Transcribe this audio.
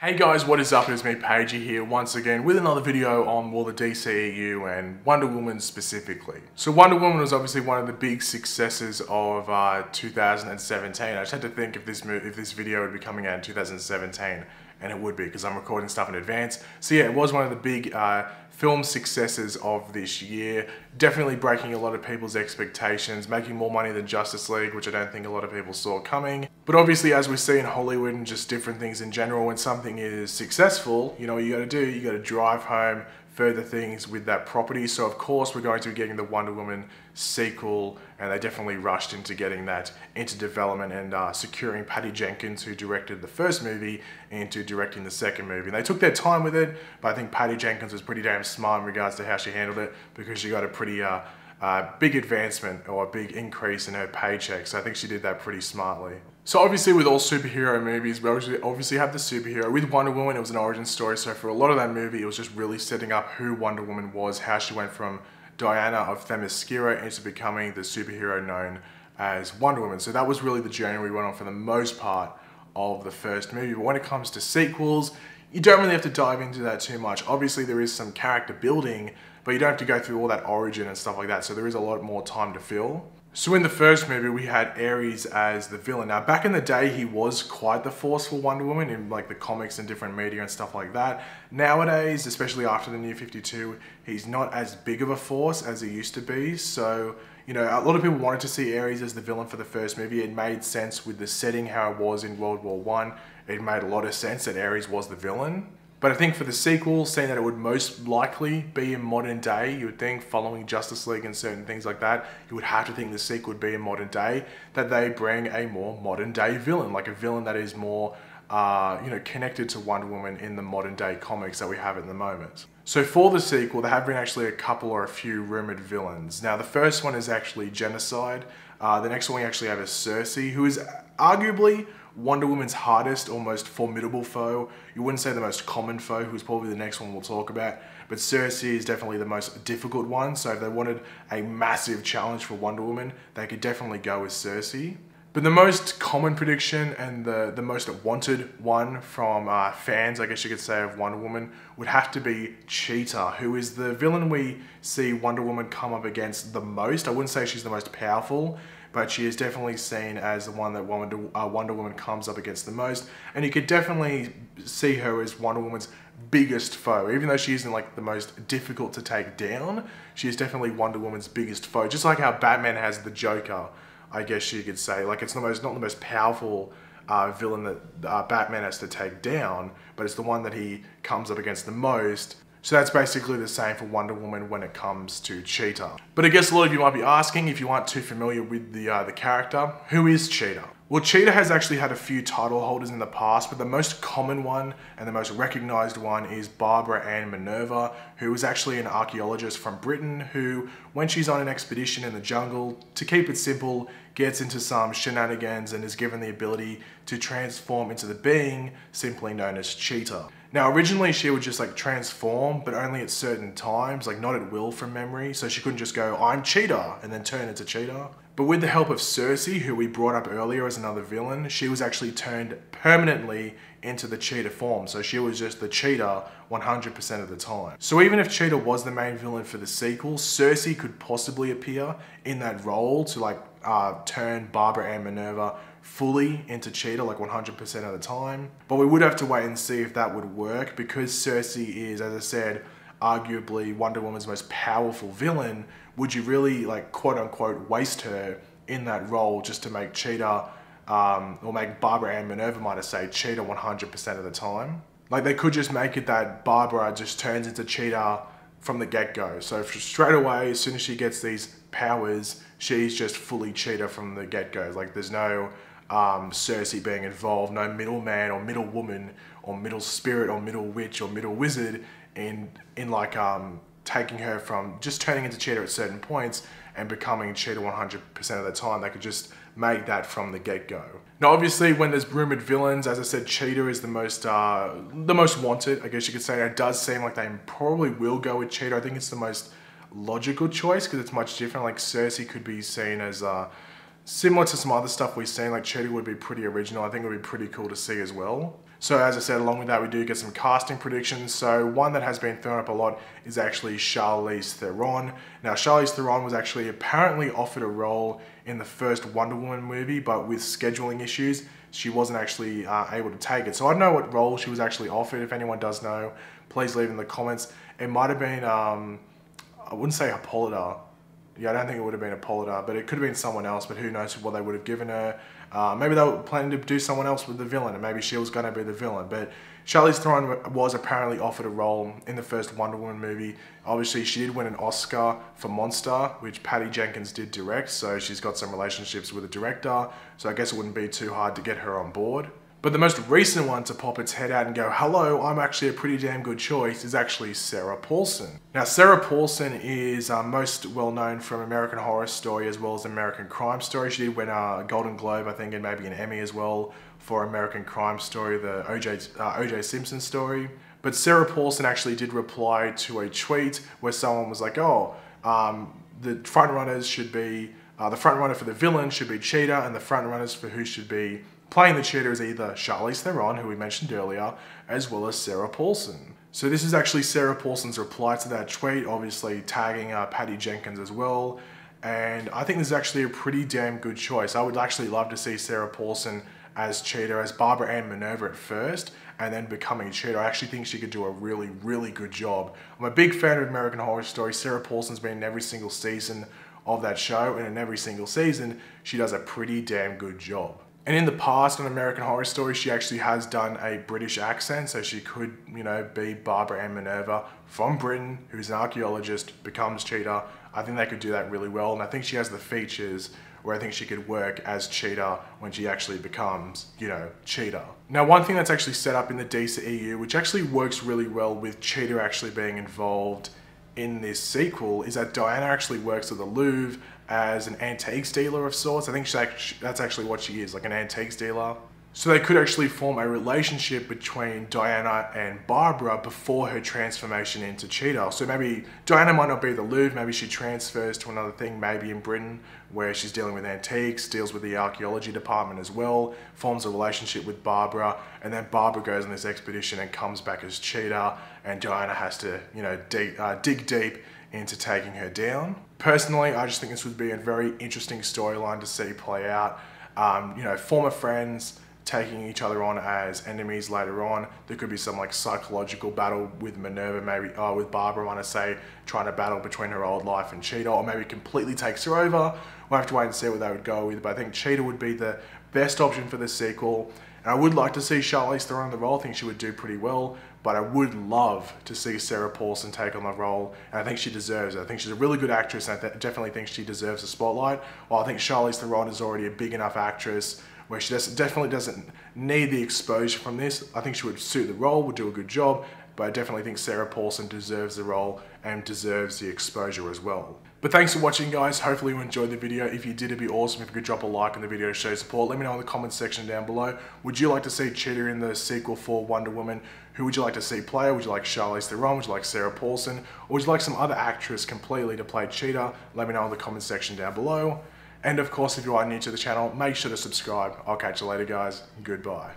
Hey guys, what is up? It's me, Pagey here, once again with another video on the DCEU and Wonder Woman specifically. So Wonder Woman was obviously one of the big successes of 2017. I just had to think if this video would be coming out in 2017, and it would be because I'm recording stuff in advance. So yeah, it was one of the big film successes of this year. Definitely breaking a lot of people's expectations, making more money than Justice League, which I don't think a lot of people saw coming. But obviously, as we see in Hollywood and just different things in general, when something is successful, you know what you gotta do? You gotta drive home further things with that property. So of course we're going to be getting the Wonder Woman sequel, and they definitely rushed into getting that into development and securing Patty Jenkins, who directed the first movie, into directing the second movie. And they took their time with it, but I think Patty Jenkins was pretty damn smart in regards to how she handled it, because she got a pretty big advancement or a big increase in her paycheck. So I think she did that pretty smartly. So obviously with all superhero movies, we obviously have the superhero. With Wonder Woman, it was an origin story. So for a lot of that movie, it was just really setting up who Wonder Woman was, how she went from Diana of Themyscira into becoming the superhero known as Wonder Woman. So that was really the journey we went on for the most part of the first movie. But when it comes to sequels, you don't really have to dive into that too much. Obviously there is some character building, but you don't have to go through all that origin and stuff like that. So there is a lot more time to fill. So in the first movie, we had Ares as the villain. Now, back in the day, he was quite the forceful Wonder Woman in like the comics and different media and stuff like that. Nowadays, especially after the New 52, he's not as big of a force as he used to be. So, you know, a lot of people wanted to see Ares as the villain for the first movie. It made sense with the setting, how it was in World War I. It made a lot of sense that Ares was the villain. But I think for the sequel, saying that it would most likely be in modern day, you would think, following Justice League and certain things like that, you would have to think the sequel would be in modern day, that they bring a more modern day villain, like a villain that is more, you know, connected to Wonder Woman in the modern day comics that we have at the moment. So for the sequel, there have been actually a couple or a few rumored villains. Now the first one is actually Genocide. The next one we actually have is Cersei, who is arguably Wonder Woman's hardest or most formidable foe. You wouldn't say the most common foe, who's probably the next one we'll talk about, but Cersei is definitely the most difficult one. So if they wanted a massive challenge for Wonder Woman, they could definitely go with Cersei. But the most common prediction and the most wanted one from fans, I guess you could say, of Wonder Woman would have to be Cheetah, who is the villain we see Wonder Woman come up against the most. I wouldn't say she's the most powerful, but she is definitely seen as the one that Wonder Woman comes up against the most. And you could definitely see her as Wonder Woman's biggest foe. Even though she isn't like the most difficult to take down, she is definitely Wonder Woman's biggest foe. Just like how Batman has the Joker, I guess you could say. Like, it's not the most powerful villain that Batman has to take down, but it's the one that he comes up against the most. So that's basically the same for Wonder Woman when it comes to Cheetah. But I guess a lot of you might be asking, if you aren't too familiar with the character, who is Cheetah? Well, Cheetah has actually had a few title holders in the past, but the most common one and the most recognized one is Barbara Ann Minerva, who is actually an archaeologist from Britain who, when she's on an expedition in the jungle, to keep it simple, gets into some shenanigans and is given the ability to transform into the being simply known as Cheetah. Now, originally she would just like transform, but only at certain times, like not at will from memory. So she couldn't just go, I'm Cheetah, and then turn into Cheetah. But with the help of Cersei, who we brought up earlier as another villain, she was actually turned permanently into the Cheetah form. So she was just the Cheetah 100% of the time. So even if Cheetah was the main villain for the sequel, Cersei could possibly appear in that role to like turn Barbara Ann Minerva fully into Cheetah, like 100% of the time. But we would have to wait and see if that would work, because Cersei is, as I said, arguably Wonder Woman's most powerful villain. Would you really, like, quote unquote, waste her in that role just to make Cheetah, or make Barbara Ann Minerva, might I say, Cheetah 100% of the time? Like, they could just make it that Barbara just turns into Cheetah from the get-go. So straight away, as soon as she gets these powers, she's just fully Cheetah from the get-go. Like, there's no Cersei being involved, no middleman or middle woman or middle spirit or middle witch or middle wizard in like taking her from just turning into Cheetah at certain points and becoming Cheetah 100% of the time. They could just make that from the get-go. Now, obviously, when there's rumored villains, as I said, Cheetah is the most wanted, I guess you could say. It does seem like they probably will go with Cheetah. I think it's the most logical choice because it's much different. Like, Cersei could be seen as Similar to some other stuff we've seen, like Cheetah would be pretty original. I think it would be pretty cool to see as well. So as I said, along with that, we do get some casting predictions. So one that has been thrown up a lot is actually Charlize Theron. Now, Charlize Theron was actually apparently offered a role in the first Wonder Woman movie, but with scheduling issues, she wasn't actually able to take it. So I don't know what role she was actually offered. If anyone does know, please leave in the comments. It might have been, I wouldn't say Hippolyta. Yeah, I don't think it would have been Hippolyta, but it could have been someone else, but who knows what they would have given her. Maybe they were planning to do someone else with the villain, and maybe she was going to be the villain. But Charlize Theron was apparently offered a role in the first Wonder Woman movie. Obviously, she did win an Oscar for Monster, which Patty Jenkins did direct, so she's got some relationships with the director, so I guess it wouldn't be too hard to get her on board. But the most recent one to pop its head out and go, hello, I'm actually a pretty damn good choice, is actually Sarah Paulson. Now, Sarah Paulson is most well known from American Horror Story as well as American Crime Story. She did win a Golden Globe, I think, and maybe an Emmy as well for American Crime Story, the O.J. Simpson story. But Sarah Paulson actually did reply to a tweet where someone was like, oh, the frontrunners should be, the frontrunner for the villain should be Cheetah, and the frontrunners for who should be playing the Cheetah is either Charlize Theron, who we mentioned earlier, as well as Sarah Paulson. So this is actually Sarah Paulson's reply to that tweet, obviously tagging Patty Jenkins as well. And I think this is actually a pretty damn good choice. I would actually love to see Sarah Paulson as Cheetah, as Barbara Ann Minerva at first, and then becoming Cheetah. I actually think she could do a really, really good job. I'm a big fan of American Horror Story. Sarah Paulson's been in every single season of that show, and in every single season, she does a pretty damn good job. And in the past on American Horror Story, she actually has done a British accent, so she could, you know, be Barbara Ann Minerva from Britain, who's an archaeologist, becomes Cheetah. I think they could do that really well, and I think she has the features where I think she could work as Cheetah when she actually becomes, you know, Cheetah. Now, one thing that's actually set up in the DCEU, which actually works really well with Cheetah actually being involved in this sequel, is that Diana actually works at the Louvre as an antiques dealer of sorts. I think that's actually what she is, like an antiques dealer. So they could actually form a relationship between Diana and Barbara before her transformation into Cheetah. So maybe Diana might not be at the Louvre, maybe she transfers to another thing, maybe in Britain, where she's dealing with antiques, deals with the archaeology department as well, forms a relationship with Barbara, and then Barbara goes on this expedition and comes back as Cheetah, and Diana has to, you know, dig deep into taking her down. Personally, I just think this would be a very interesting storyline to see play out. You know, former friends taking each other on as enemies later on. There could be some like psychological battle with Minerva, maybe with Barbara, I want to say, trying to battle between her old life and Cheetah, or maybe completely takes her over. We'll have to wait and see what they would go with, but I think Cheetah would be the best option for the sequel. And I would like to see Charlize Theron in the role. I think she would do pretty well, but I would love to see Sarah Paulson take on the role, and I think she deserves it. I think she's a really good actress, and I definitely think she deserves a spotlight. While I think Charlize Theron is already a big enough actress where she definitely doesn't need the exposure from this. I think she would suit the role, would do a good job, but I definitely think Sarah Paulson deserves the role and deserves the exposure as well. But thanks for watching, guys. Hopefully you enjoyed the video. If you did, it'd be awesome if you could drop a like on the video to show support. Let me know in the comments section down below. Would you like to see Cheetah in the sequel for Wonder Woman? Who would you like to see play? Would you like Charlize Theron? Would you like Sarah Paulson? Or would you like some other actress completely to play Cheetah? Let me know in the comments section down below. And of course, if you are new to the channel, make sure to subscribe. I'll catch you later, guys. Goodbye.